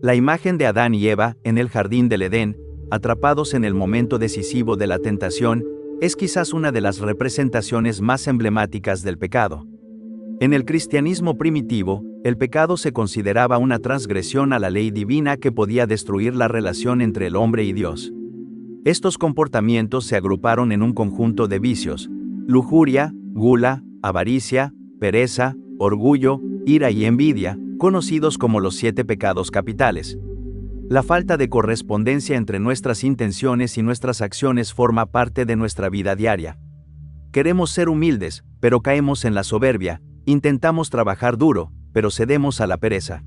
La imagen de Adán y Eva, en el jardín del Edén, atrapados en el momento decisivo de la tentación, es quizás una de las representaciones más emblemáticas del pecado. En el cristianismo primitivo, el pecado se consideraba una transgresión a la ley divina que podía destruir la relación entre el hombre y Dios. Estos comportamientos se agruparon en un conjunto de vicios: lujuria, gula, avaricia, pereza, orgullo, ira y envidia, conocidos como los 7 pecados capitales. La falta de correspondencia entre nuestras intenciones y nuestras acciones forma parte de nuestra vida diaria. Queremos ser humildes, pero caemos en la soberbia; intentamos trabajar duro, pero cedemos a la pereza.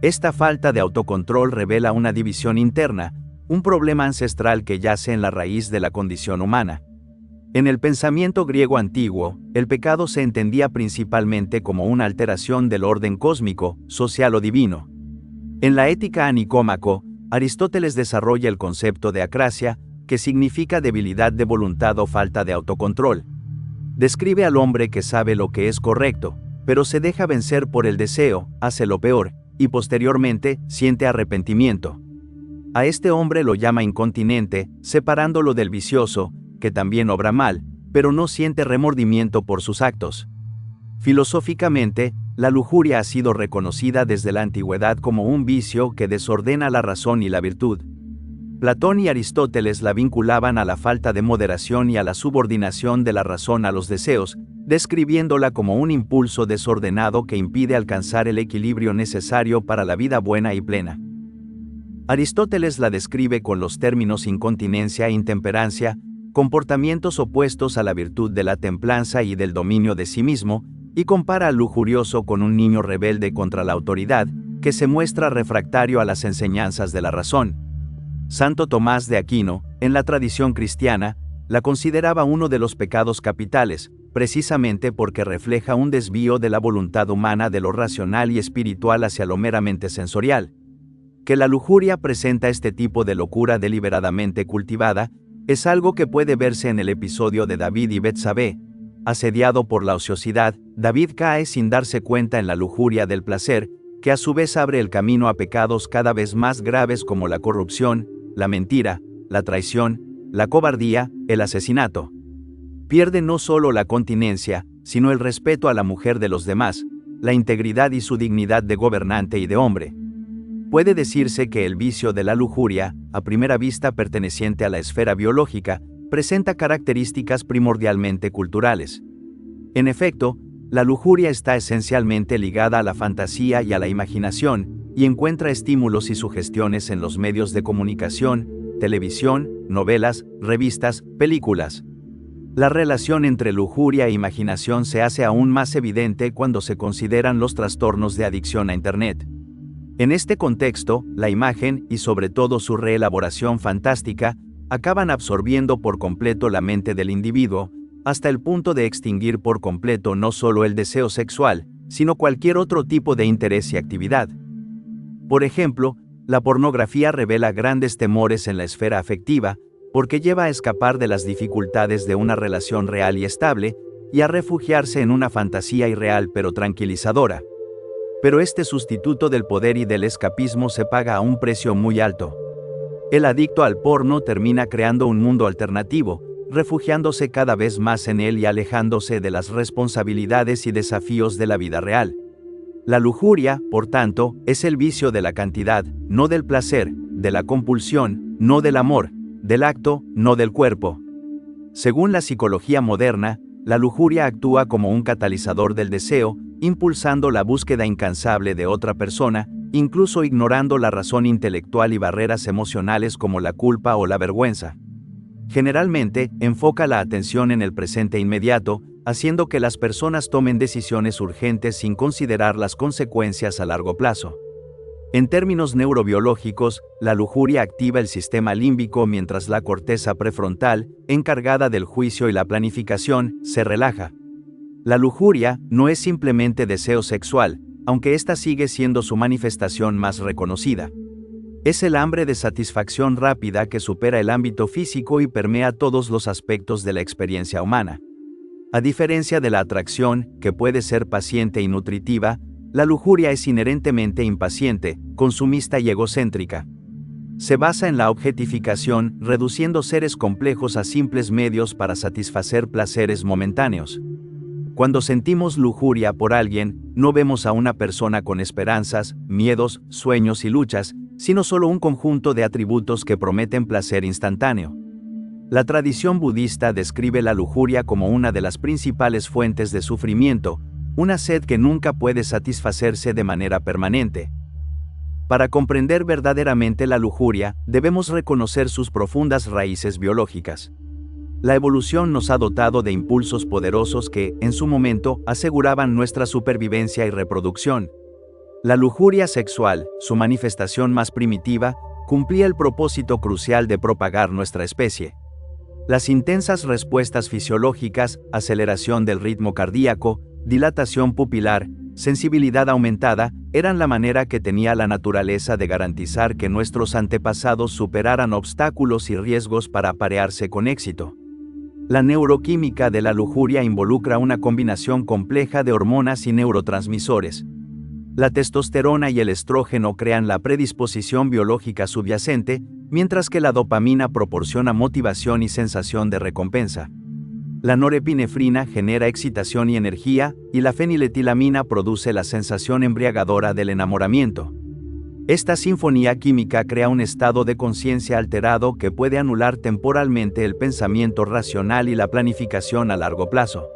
Esta falta de autocontrol revela una división interna, un problema ancestral que yace en la raíz de la condición humana. En el pensamiento griego antiguo, el pecado se entendía principalmente como una alteración del orden cósmico, social o divino. En la Ética a Nicómaco, Aristóteles desarrolla el concepto de acrasia, que significa debilidad de voluntad o falta de autocontrol. Describe al hombre que sabe lo que es correcto, pero se deja vencer por el deseo, hace lo peor, y posteriormente siente arrepentimiento. A este hombre lo llama incontinente, separándolo del vicioso, que también obra mal, pero no siente remordimiento por sus actos. Filosóficamente, la lujuria ha sido reconocida desde la antigüedad como un vicio que desordena la razón y la virtud. Platón y Aristóteles la vinculaban a la falta de moderación y a la subordinación de la razón a los deseos, describiéndola como un impulso desordenado que impide alcanzar el equilibrio necesario para la vida buena y plena. Aristóteles la describe con los términos incontinencia e intemperancia, comportamientos opuestos a la virtud de la templanza y del dominio de sí mismo, y compara al lujurioso con un niño rebelde contra la autoridad, que se muestra refractario a las enseñanzas de la razón. Santo Tomás de Aquino, en la tradición cristiana, la consideraba uno de los pecados capitales, precisamente porque refleja un desvío de la voluntad humana de lo racional y espiritual hacia lo meramente sensorial. Que la lujuria presenta este tipo de locura deliberadamente cultivada, es algo que puede verse en el episodio de David y Betsabé. Asediado por la ociosidad, David cae sin darse cuenta en la lujuria del placer, que a su vez abre el camino a pecados cada vez más graves como la corrupción, la mentira, la traición, la cobardía, el asesinato. Pierde no solo la continencia, sino el respeto a la mujer de los demás, la integridad y su dignidad de gobernante y de hombre. Puede decirse que el vicio de la lujuria, a primera vista perteneciente a la esfera biológica, presenta características primordialmente culturales. En efecto, la lujuria está esencialmente ligada a la fantasía y a la imaginación, y encuentra estímulos y sugestiones en los medios de comunicación, televisión, novelas, revistas, películas. La relación entre lujuria e imaginación se hace aún más evidente cuando se consideran los trastornos de adicción a Internet. En este contexto, la imagen, y sobre todo su reelaboración fantástica, acaban absorbiendo por completo la mente del individuo, hasta el punto de extinguir por completo no solo el deseo sexual, sino cualquier otro tipo de interés y actividad. Por ejemplo, la pornografía revela grandes temores en la esfera afectiva, porque lleva a escapar de las dificultades de una relación real y estable, y a refugiarse en una fantasía irreal pero tranquilizadora. Pero este sustituto del poder y del escapismo se paga a un precio muy alto. El adicto al porno termina creando un mundo alternativo, refugiándose cada vez más en él y alejándose de las responsabilidades y desafíos de la vida real. La lujuria, por tanto, es el vicio de la cantidad, no del placer, de la compulsión, no del amor, del acto, no del cuerpo. Según la psicología moderna, la lujuria actúa como un catalizador del deseo, impulsando la búsqueda incansable de otra persona, incluso ignorando la razón intelectual y barreras emocionales como la culpa o la vergüenza. Generalmente, enfoca la atención en el presente inmediato, haciendo que las personas tomen decisiones urgentes sin considerar las consecuencias a largo plazo. En términos neurobiológicos, la lujuria activa el sistema límbico mientras la corteza prefrontal, encargada del juicio y la planificación, se relaja. La lujuria no es simplemente deseo sexual, aunque esta sigue siendo su manifestación más reconocida. Es el hambre de satisfacción rápida que supera el ámbito físico y permea todos los aspectos de la experiencia humana. A diferencia de la atracción, que puede ser paciente y nutritiva, La lujuria es inherentemente impaciente, consumista y egocéntrica. Se basa en la objetificación, reduciendo seres complejos a simples medios para satisfacer placeres momentáneos. Cuando sentimos lujuria por alguien, no vemos a una persona con esperanzas, miedos, sueños y luchas, sino solo un conjunto de atributos que prometen placer instantáneo. La tradición budista describe la lujuria como una de las principales fuentes de sufrimiento, una sed que nunca puede satisfacerse de manera permanente. Para comprender verdaderamente la lujuria, debemos reconocer sus profundas raíces biológicas. La evolución nos ha dotado de impulsos poderosos que, en su momento, aseguraban nuestra supervivencia y reproducción. La lujuria sexual, su manifestación más primitiva, cumplía el propósito crucial de propagar nuestra especie. Las intensas respuestas fisiológicas, aceleración del ritmo cardíaco, dilatación pupilar, sensibilidad aumentada, eran la manera que tenía la naturaleza de garantizar que nuestros antepasados superaran obstáculos y riesgos para aparearse con éxito. La neuroquímica de la lujuria involucra una combinación compleja de hormonas y neurotransmisores. La testosterona y el estrógeno crean la predisposición biológica subyacente, mientras que la dopamina proporciona motivación y sensación de recompensa. La norepinefrina genera excitación y energía, y la feniletilamina produce la sensación embriagadora del enamoramiento. Esta sinfonía química crea un estado de conciencia alterado que puede anular temporalmente el pensamiento racional y la planificación a largo plazo.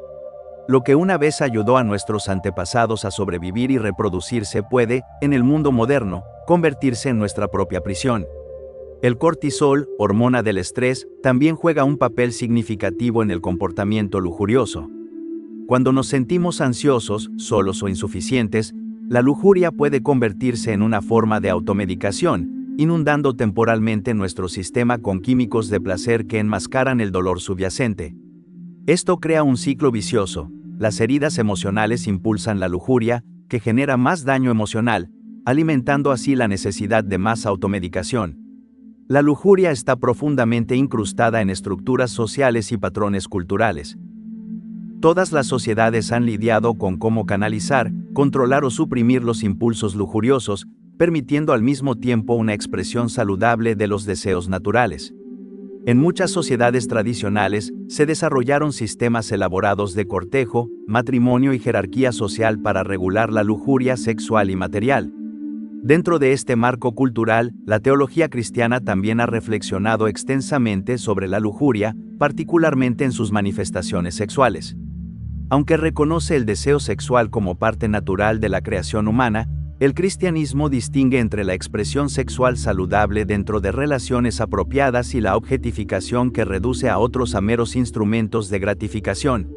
Lo que una vez ayudó a nuestros antepasados a sobrevivir y reproducirse puede, en el mundo moderno, convertirse en nuestra propia prisión. El cortisol, hormona del estrés, también juega un papel significativo en el comportamiento lujurioso. Cuando nos sentimos ansiosos, solos o insuficientes, la lujuria puede convertirse en una forma de automedicación, inundando temporalmente nuestro sistema con químicos de placer que enmascaran el dolor subyacente. Esto crea un ciclo vicioso. Las heridas emocionales impulsan la lujuria, que genera más daño emocional, alimentando así la necesidad de más automedicación. La lujuria está profundamente incrustada en estructuras sociales y patrones culturales. Todas las sociedades han lidiado con cómo canalizar, controlar o suprimir los impulsos lujuriosos, permitiendo al mismo tiempo una expresión saludable de los deseos naturales. En muchas sociedades tradicionales, se desarrollaron sistemas elaborados de cortejo, matrimonio y jerarquía social para regular la lujuria sexual y material. Dentro de este marco cultural, la teología cristiana también ha reflexionado extensamente sobre la lujuria, particularmente en sus manifestaciones sexuales. Aunque reconoce el deseo sexual como parte natural de la creación humana, el cristianismo distingue entre la expresión sexual saludable dentro de relaciones apropiadas y la objetificación que reduce a otros a meros instrumentos de gratificación.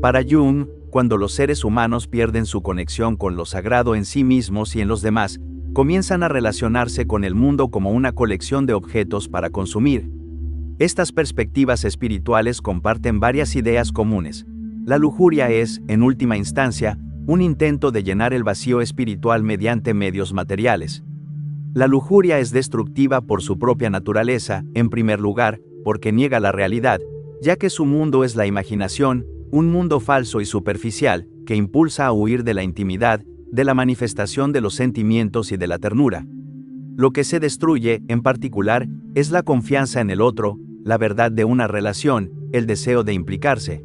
Para Jung, cuando los seres humanos pierden su conexión con lo sagrado en sí mismos y en los demás, comienzan a relacionarse con el mundo como una colección de objetos para consumir. Estas perspectivas espirituales comparten varias ideas comunes. La lujuria es, en última instancia, un intento de llenar el vacío espiritual mediante medios materiales. La lujuria es destructiva por su propia naturaleza, en primer lugar, porque niega la realidad, ya que su mundo es la imaginación, un mundo falso y superficial, que impulsa a huir de la intimidad, de la manifestación de los sentimientos y de la ternura. Lo que se destruye, en particular, es la confianza en el otro, la verdad de una relación, el deseo de implicarse.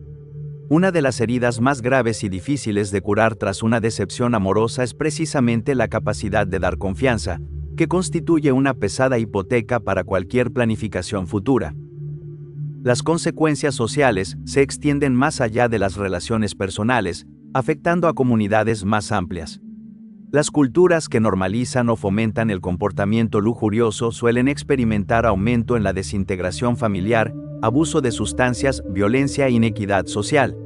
Una de las heridas más graves y difíciles de curar tras una decepción amorosa es precisamente la capacidad de dar confianza, que constituye una pesada hipoteca para cualquier planificación futura. Las consecuencias sociales se extienden más allá de las relaciones personales, afectando a comunidades más amplias. Las culturas que normalizan o fomentan el comportamiento lujurioso suelen experimentar aumento en la desintegración familiar, abuso de sustancias, violencia e inequidad social.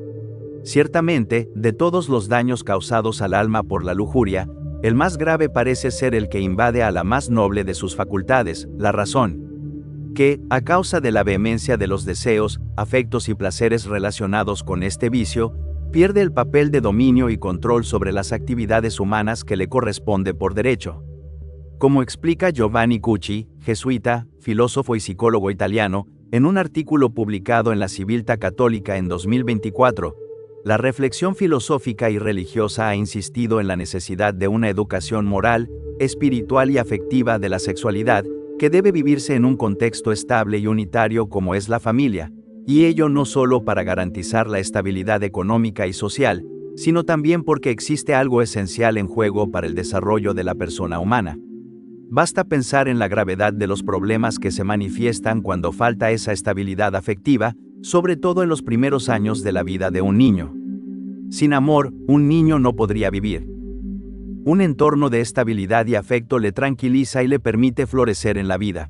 Ciertamente, de todos los daños causados al alma por la lujuria, el más grave parece ser el que invade a la más noble de sus facultades, la razón, que, a causa de la vehemencia de los deseos, afectos y placeres relacionados con este vicio, pierde el papel de dominio y control sobre las actividades humanas que le corresponde por derecho. Como explica Giovanni Cucci, jesuita, filósofo y psicólogo italiano, en un artículo publicado en la Civiltà Católica en 2024, La reflexión filosófica y religiosa ha insistido en la necesidad de una educación moral, espiritual y afectiva de la sexualidad, que debe vivirse en un contexto estable y unitario como es la familia, y ello no solo para garantizar la estabilidad económica y social, sino también porque existe algo esencial en juego para el desarrollo de la persona humana. Basta pensar en la gravedad de los problemas que se manifiestan cuando falta esa estabilidad afectiva, sobre todo en los primeros años de la vida de un niño. Sin amor, un niño no podría vivir. Un entorno de estabilidad y afecto le tranquiliza y le permite florecer en la vida.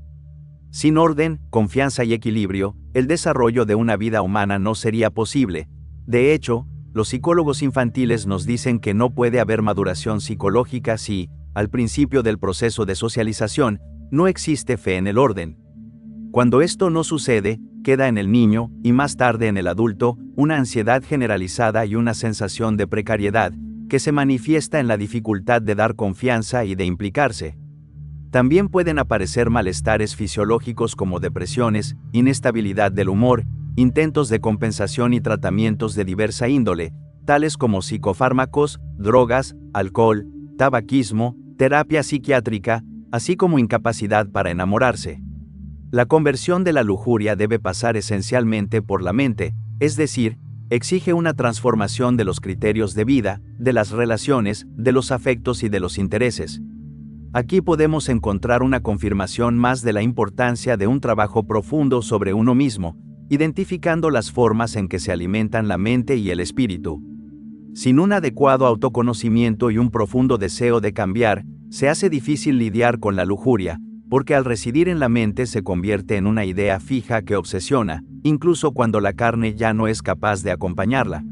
Sin orden, confianza y equilibrio, el desarrollo de una vida humana no sería posible. De hecho, los psicólogos infantiles nos dicen que no puede haber maduración psicológica si, al principio del proceso de socialización, no existe fe en el orden. Cuando esto no sucede, queda en el niño, y más tarde en el adulto, una ansiedad generalizada y una sensación de precariedad, que se manifiesta en la dificultad de dar confianza y de implicarse. También pueden aparecer malestares fisiológicos como depresiones, inestabilidad del humor, intentos de compensación y tratamientos de diversa índole, tales como psicofármacos, drogas, alcohol, tabaquismo, terapia psiquiátrica, así como incapacidad para enamorarse. La conversión de la lujuria debe pasar esencialmente por la mente, es decir, exige una transformación de los criterios de vida, de las relaciones, de los afectos y de los intereses. Aquí podemos encontrar una confirmación más de la importancia de un trabajo profundo sobre uno mismo, identificando las formas en que se alimentan la mente y el espíritu. Sin un adecuado autoconocimiento y un profundo deseo de cambiar, se hace difícil lidiar con la lujuria, porque al residir en la mente se convierte en una idea fija que obsesiona, incluso cuando la carne ya no es capaz de acompañarla.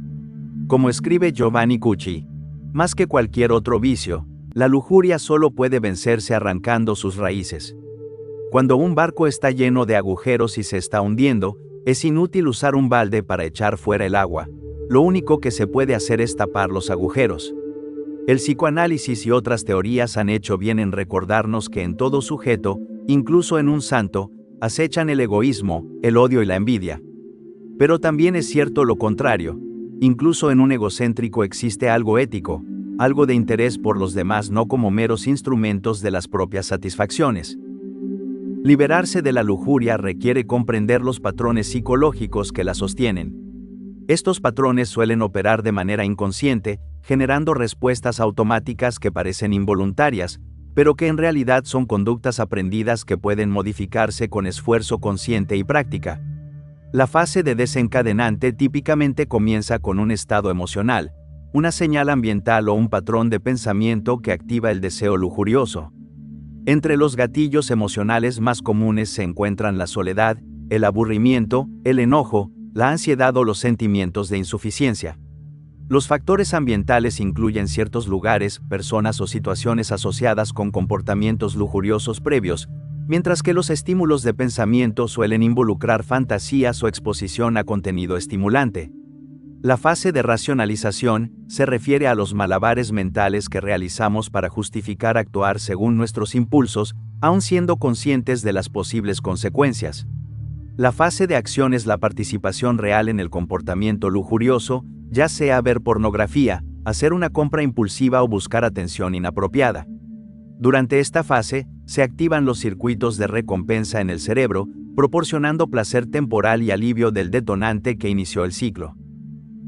Como escribe Giovanni Cucci, más que cualquier otro vicio, la lujuria solo puede vencerse arrancando sus raíces. Cuando un barco está lleno de agujeros y se está hundiendo, es inútil usar un balde para echar fuera el agua. Lo único que se puede hacer es tapar los agujeros. El psicoanálisis y otras teorías han hecho bien en recordarnos que en todo sujeto, incluso en un santo, acechan el egoísmo, el odio y la envidia. Pero también es cierto lo contrario. Incluso en un egocéntrico existe algo ético, algo de interés por los demás no como meros instrumentos de las propias satisfacciones. Liberarse de la lujuria requiere comprender los patrones psicológicos que la sostienen. Estos patrones suelen operar de manera inconsciente, generando respuestas automáticas que parecen involuntarias, pero que en realidad son conductas aprendidas que pueden modificarse con esfuerzo consciente y práctica. La fase de desencadenante típicamente comienza con un estado emocional, una señal ambiental o un patrón de pensamiento que activa el deseo lujurioso. Entre los gatillos emocionales más comunes se encuentran la soledad, el aburrimiento, el enojo, la ansiedad o los sentimientos de insuficiencia. Los factores ambientales incluyen ciertos lugares, personas o situaciones asociadas con comportamientos lujuriosos previos, mientras que los estímulos de pensamiento suelen involucrar fantasías o exposición a contenido estimulante. La fase de racionalización se refiere a los malabares mentales que realizamos para justificar actuar según nuestros impulsos, aun siendo conscientes de las posibles consecuencias. La fase de acción es la participación real en el comportamiento lujurioso, ya sea ver pornografía, hacer una compra impulsiva o buscar atención inapropiada. Durante esta fase, se activan los circuitos de recompensa en el cerebro, proporcionando placer temporal y alivio del detonante que inició el ciclo.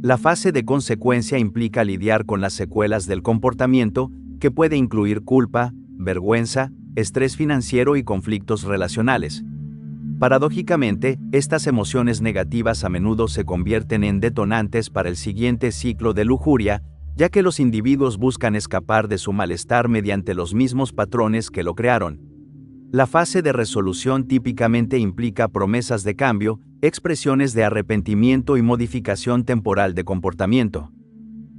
La fase de consecuencia implica lidiar con las secuelas del comportamiento, que puede incluir culpa, vergüenza, estrés financiero y conflictos relacionales. Paradójicamente, estas emociones negativas a menudo se convierten en detonantes para el siguiente ciclo de lujuria, ya que los individuos buscan escapar de su malestar mediante los mismos patrones que lo crearon. La fase de resolución típicamente implica promesas de cambio, expresiones de arrepentimiento y modificación temporal de comportamiento.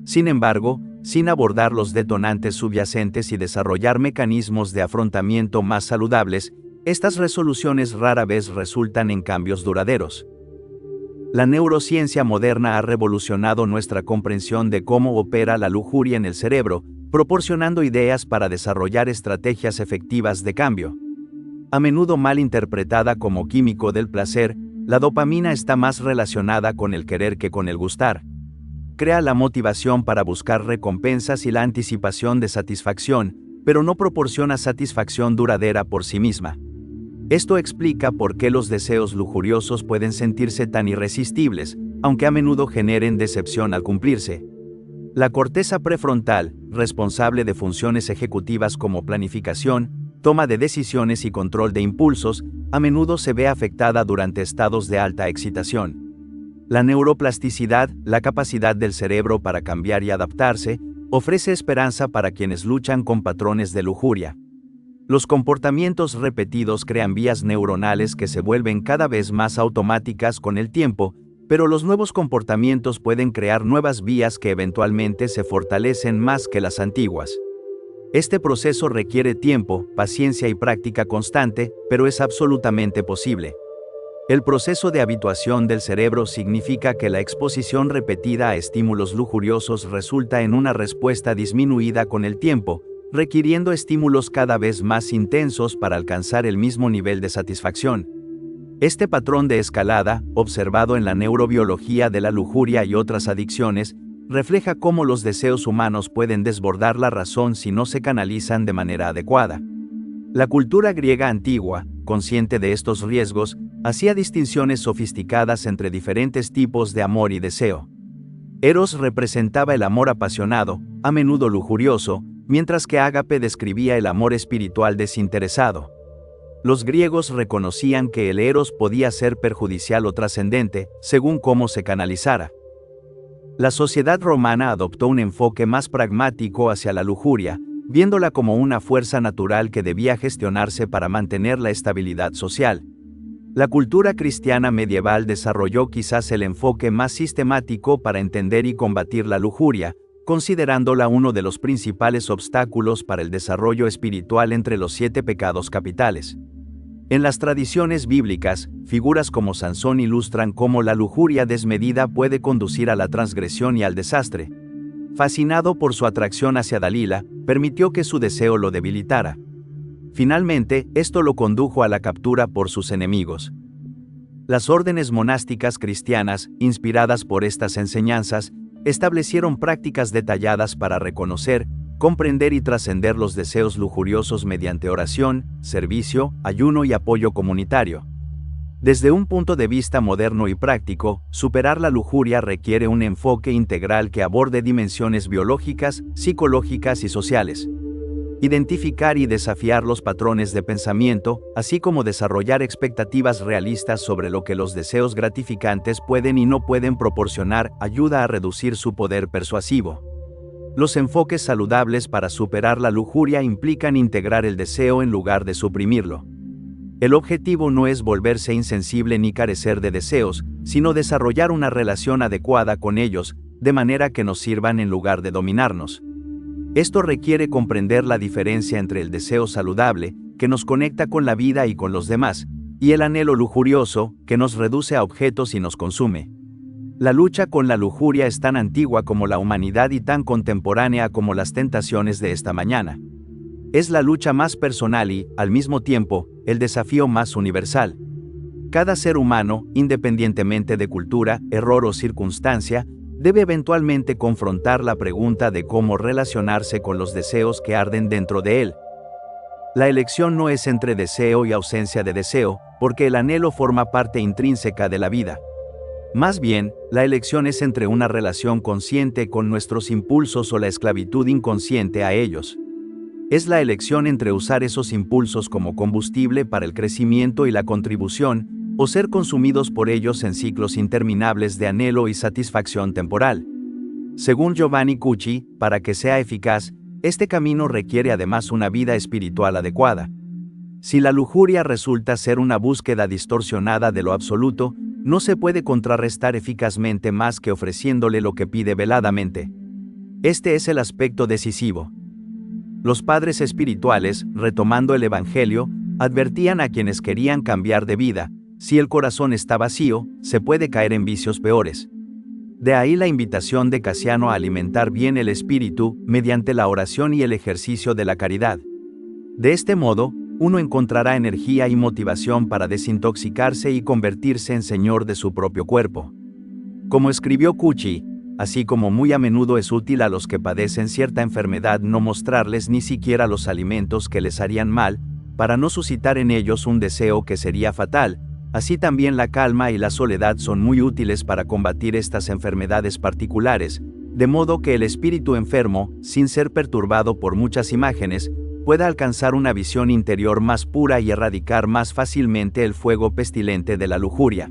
Sin embargo, sin abordar los detonantes subyacentes y desarrollar mecanismos de afrontamiento más saludables, estas resoluciones rara vez resultan en cambios duraderos. La neurociencia moderna ha revolucionado nuestra comprensión de cómo opera la lujuria en el cerebro, proporcionando ideas para desarrollar estrategias efectivas de cambio. A menudo mal interpretada como químico del placer, la dopamina está más relacionada con el querer que con el gustar. crea la motivación para buscar recompensas y la anticipación de satisfacción, pero no proporciona satisfacción duradera por sí misma. Esto explica por qué los deseos lujuriosos pueden sentirse tan irresistibles, aunque a menudo generen decepción al cumplirse. La corteza prefrontal, responsable de funciones ejecutivas como planificación, toma de decisiones y control de impulsos, a menudo se ve afectada durante estados de alta excitación. La neuroplasticidad, la capacidad del cerebro para cambiar y adaptarse, ofrece esperanza para quienes luchan con patrones de lujuria. Los comportamientos repetidos crean vías neuronales que se vuelven cada vez más automáticas con el tiempo, pero los nuevos comportamientos pueden crear nuevas vías que eventualmente se fortalecen más que las antiguas. Este proceso requiere tiempo, paciencia y práctica constante, pero es absolutamente posible. El proceso de habituación del cerebro significa que la exposición repetida a estímulos lujuriosos resulta en una respuesta disminuida con el tiempo, requiriendo estímulos cada vez más intensos para alcanzar el mismo nivel de satisfacción. Este patrón de escalada, observado en la neurobiología de la lujuria y otras adicciones, refleja cómo los deseos humanos pueden desbordar la razón si no se canalizan de manera adecuada. La cultura griega antigua, consciente de estos riesgos, hacía distinciones sofisticadas entre diferentes tipos de amor y deseo. Eros representaba el amor apasionado, a menudo lujurioso, mientras que Ágape describía el amor espiritual desinteresado. Los griegos reconocían que el eros podía ser perjudicial o trascendente, según cómo se canalizara. La sociedad romana adoptó un enfoque más pragmático hacia la lujuria, viéndola como una fuerza natural que debía gestionarse para mantener la estabilidad social. La cultura cristiana medieval desarrolló quizás el enfoque más sistemático para entender y combatir la lujuria, considerándola uno de los principales obstáculos para el desarrollo espiritual entre los 7 pecados capitales. En las tradiciones bíblicas, figuras como Sansón ilustran cómo la lujuria desmedida puede conducir a la transgresión y al desastre. Fascinado por su atracción hacia Dalila, permitió que su deseo lo debilitara. Finalmente, esto lo condujo a la captura por sus enemigos. Las órdenes monásticas cristianas, inspiradas por estas enseñanzas, establecieron prácticas detalladas para reconocer, comprender y trascender los deseos lujuriosos mediante oración, servicio, ayuno y apoyo comunitario. Desde un punto de vista moderno y práctico, superar la lujuria requiere un enfoque integral que aborde dimensiones biológicas, psicológicas y sociales. Identificar y desafiar los patrones de pensamiento, así como desarrollar expectativas realistas sobre lo que los deseos gratificantes pueden y no pueden proporcionar, ayuda a reducir su poder persuasivo. Los enfoques saludables para superar la lujuria implican integrar el deseo en lugar de suprimirlo. El objetivo no es volverse insensible ni carecer de deseos, sino desarrollar una relación adecuada con ellos, de manera que nos sirvan en lugar de dominarnos. Esto requiere comprender la diferencia entre el deseo saludable, que nos conecta con la vida y con los demás, y el anhelo lujurioso, que nos reduce a objetos y nos consume. La lucha con la lujuria es tan antigua como la humanidad y tan contemporánea como las tentaciones de esta mañana. Es la lucha más personal y, al mismo tiempo, el desafío más universal. Cada ser humano, independientemente de cultura, error o circunstancia, debe eventualmente confrontar la pregunta de cómo relacionarse con los deseos que arden dentro de él. La elección no es entre deseo y ausencia de deseo, porque el anhelo forma parte intrínseca de la vida. Más bien, la elección es entre una relación consciente con nuestros impulsos o la esclavitud inconsciente a ellos. Es la elección entre usar esos impulsos como combustible para el crecimiento y la contribución, o ser consumidos por ellos en ciclos interminables de anhelo y satisfacción temporal. Según Giovanni Cucci, para que sea eficaz, este camino requiere además una vida espiritual adecuada. Si la lujuria resulta ser una búsqueda distorsionada de lo absoluto, no se puede contrarrestar eficazmente más que ofreciéndole lo que pide veladamente. Este es el aspecto decisivo. Los padres espirituales, retomando el Evangelio, advertían a quienes querían cambiar de vida: si el corazón está vacío, se puede caer en vicios peores. De ahí la invitación de Casiano a alimentar bien el espíritu, mediante la oración y el ejercicio de la caridad. De este modo, uno encontrará energía y motivación para desintoxicarse y convertirse en señor de su propio cuerpo. Como escribió Cucci, así como muy a menudo es útil a los que padecen cierta enfermedad no mostrarles ni siquiera los alimentos que les harían mal, para no suscitar en ellos un deseo que sería fatal. Así también la calma y la soledad son muy útiles para combatir estas enfermedades particulares, de modo que el espíritu enfermo, sin ser perturbado por muchas imágenes, pueda alcanzar una visión interior más pura y erradicar más fácilmente el fuego pestilente de la lujuria.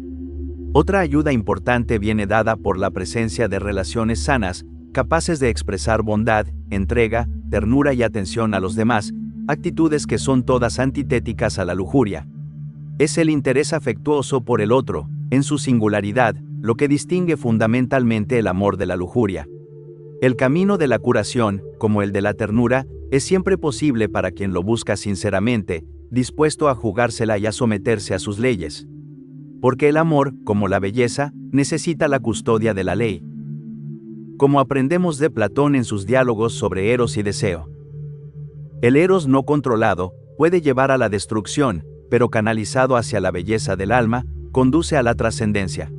Otra ayuda importante viene dada por la presencia de relaciones sanas, capaces de expresar bondad, entrega, ternura y atención a los demás, actitudes que son todas antitéticas a la lujuria. Es el interés afectuoso por el otro, en su singularidad, lo que distingue fundamentalmente el amor de la lujuria. El camino de la curación, como el de la ternura, es siempre posible para quien lo busca sinceramente, dispuesto a jugársela y a someterse a sus leyes. Porque el amor, como la belleza, necesita la custodia de la ley. Como aprendemos de Platón en sus diálogos sobre eros y deseo. El eros no controlado puede llevar a la destrucción, pero canalizado hacia la belleza del alma, conduce a la trascendencia.